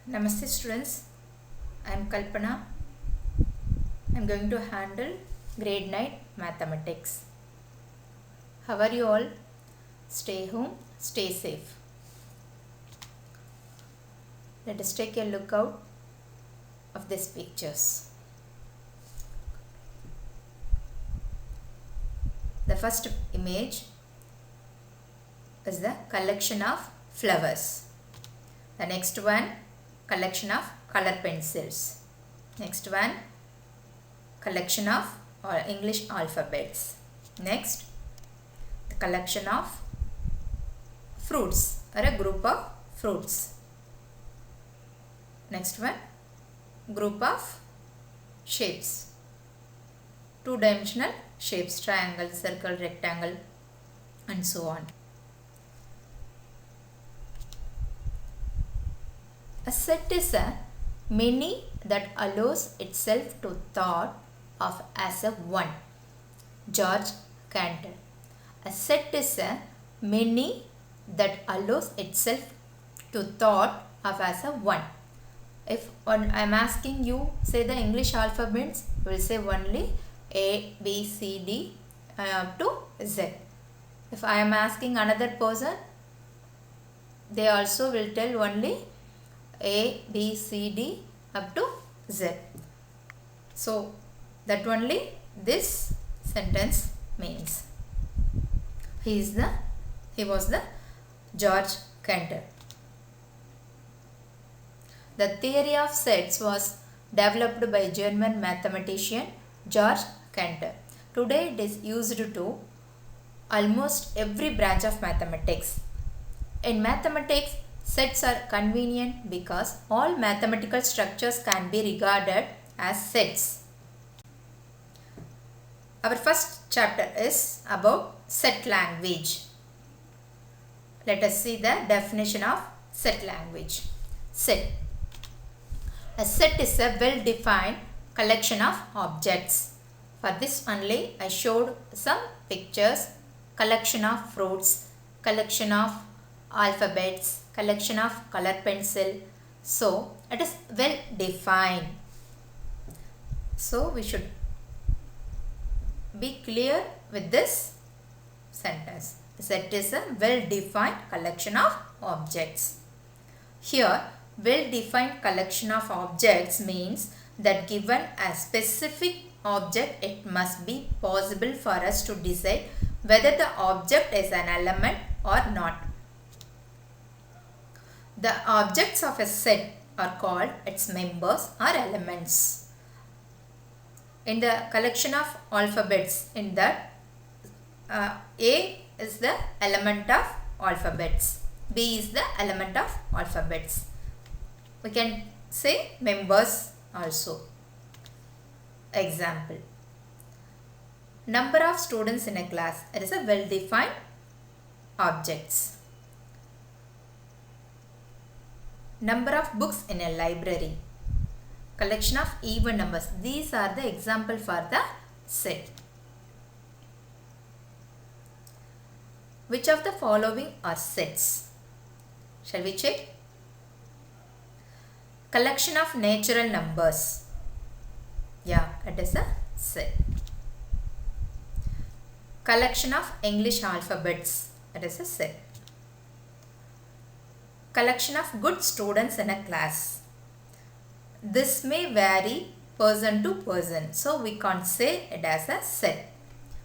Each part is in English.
Namaste students, I am Kalpana. I am going to handle grade 9 mathematics. How are you all? Stay home, stay safe. Let us take a look out of these pictures. The first image is the collection of flowers. The next one, collection of color pencils. Next one, collection of English alphabets. Next, the collection of fruits or a group of fruits. Next one, group of shapes. Two-dimensional shapes, triangle, circle, rectangle, and so on. A set is a many that allows itself to thought of as a one. George Cantor. A set is a many that allows itself to thought of as a one. If I am asking you, say the English alphabets, you will say only A, B, C, D up to Z. If I am asking another person, they also will tell only A, B, C, D up to Z. So that only this sentence means. He was the George Cantor. The theory of sets was developed by German mathematician George Cantor. Today it is used to almost every branch of mathematics. In mathematics, sets are convenient because all mathematical structures can be regarded as sets. Our first chapter is about set language. Let us see the definition of set language. Set. A set is a well-defined collection of objects. For this only I showed some pictures. Collection of fruits, collection of alphabets, collection of color pencil. So it is well defined. So we should be clear with this sentence. Set is a well defined collection of objects. Here, well defined collection of objects means that given a specific object, it must be possible for us to decide whether the object is an element or not. The objects of a set are called its members or elements. In the collection of alphabets, in that A is the element of alphabets, B is the element of alphabets. We can say members also. Example. Number of students in a class. It is a well-defined objects. Number of books in a library. Collection of even numbers. These are the example for the set. Which of the following are sets? Shall we check? Collection of natural numbers. Yeah, it is a set. Collection of English alphabets. It is a set. Collection of good students in a class. This may vary person to person. So we can't say it as a set.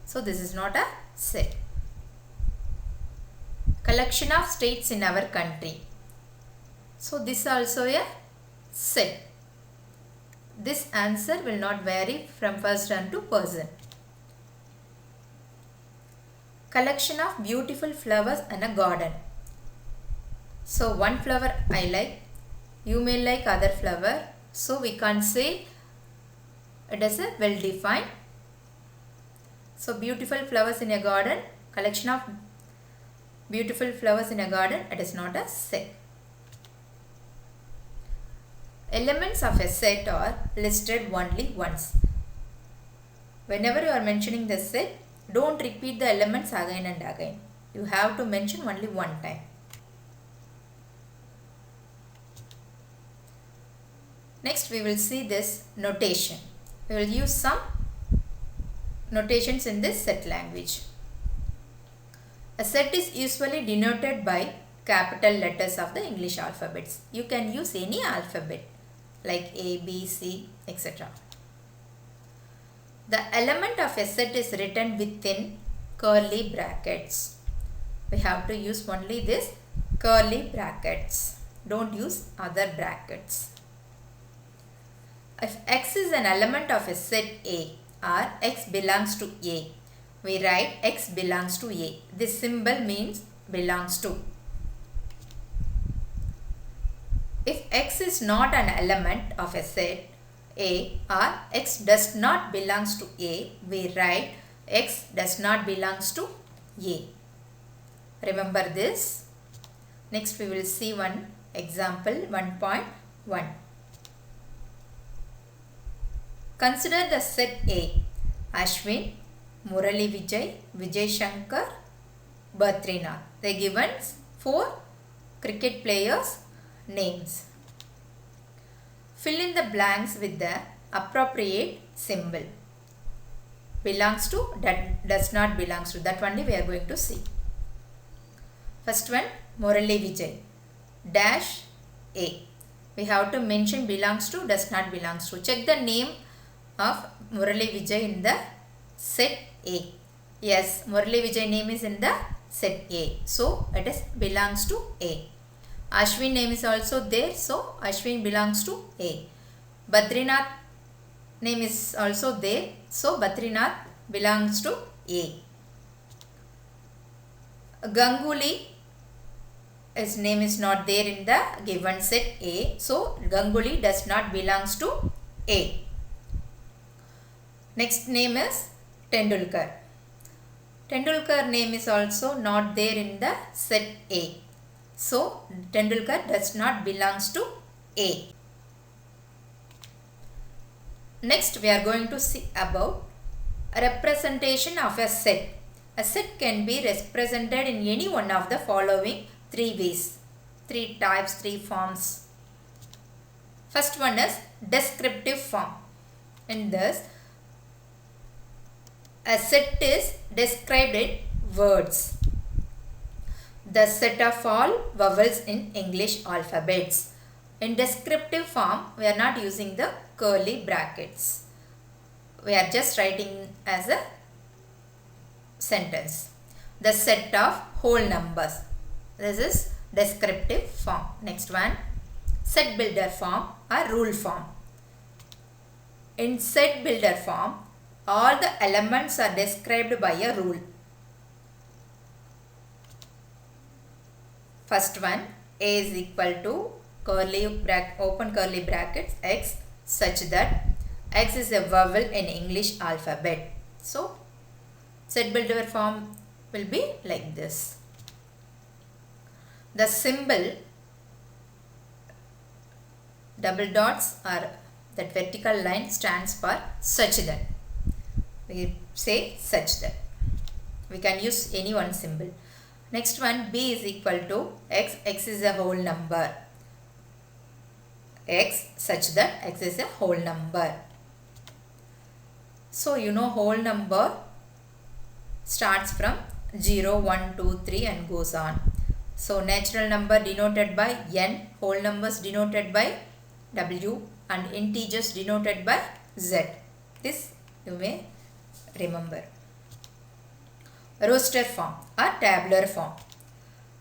So this is not a set. Collection of states in our country. So this also a set. This answer will not vary from person to person. Collection of beautiful flowers in a garden. So one flower I like, you may like other flower. So we can't say it is a well defined. So beautiful flowers in a garden, collection of beautiful flowers in a garden, it is not a set. Elements of a set are listed only once. Whenever you are mentioning the set, don't repeat the elements again and again. You have to mention only one time. Next we will see this notation. We will use some notations in this set language. A set is usually denoted by capital letters of the English alphabets. You can use any alphabet like A, B, C, etc. The element of a set is written within curly brackets. We have to use only this curly brackets. Don't use other brackets. If X is an element of a set A or X belongs to A, we write X belongs to A. This symbol means belongs to. If X is not an element of a set A or X does not belongs to A, we write X does not belongs to A. Remember this. Next we will see one example 1.1. Consider the set A: Ashwin, Murali Vijay, Vijay Shankar, Badrinath. They given 4 cricket players names. Fill in the blanks with the appropriate symbol. Belongs to, that does not belongs to. That only we are going to see. First one, Murali Vijay. Dash A. We have to mention belongs to, does not belongs to. Check the name of Murali Vijay in the set A. Yes, Murali Vijay name is in the set A. So, it is belongs to A. Ashwin name is also there. So, Ashwin belongs to A. Badrinath name is also there. So, Badrinath belongs to A. Ganguly, his name is not there in the given set A. So, Ganguly does not belongs to A. Next name is Tendulkar. Tendulkar name is also not there in the set A. So, Tendulkar does not belongs to A. Next, we are going to see about a representation of a set. A set can be represented in any one of the following 3 ways. 3 types, 3 forms. First one is descriptive form. In this, a set is described in words. The set of all vowels in English alphabets. In descriptive form, we are not using the curly brackets. We are just writing as a sentence. The set of whole numbers. This is descriptive form. Next one, set builder form or rule form. In set builder form, all the elements are described by a rule. First one, A is equal to open curly brackets X such that X is a vowel in English alphabet. So, set builder form will be like this. The symbol double dots or that vertical line stands for such that. We say such that. We can use any one symbol. Next one, B is equal to X. X is a whole number. X such that X is a whole number. So, you know whole number starts from 0, 1, 2, 3 and goes on. So, natural number denoted by N, whole numbers denoted by W and integers denoted by Z. This you may remember. Roster form or tabular form.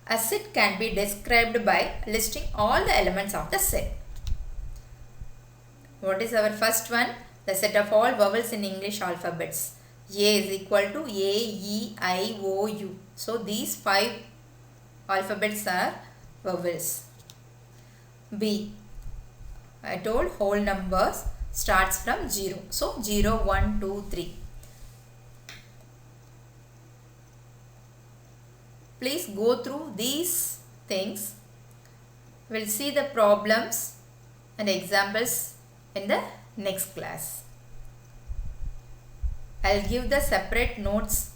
A set can be described by listing all the elements of the set. What is our first one? The set of all vowels in English alphabets. A is equal to A, E, I, O, U. So, these 5 alphabets are vowels. B, I told whole numbers starts from 0. So, 0, 1, 2, 3. Please go through these things. We'll see the problems and examples in the next class. I'll give the separate notes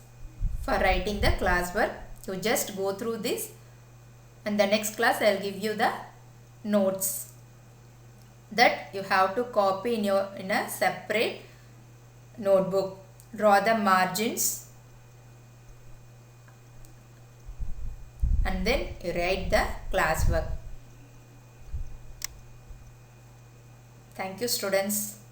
for writing the classwork. You just go through this and the next class I'll give you the notes. that you have to copy in a separate notebook. Draw the margins and then you write the classwork. Thank you, students.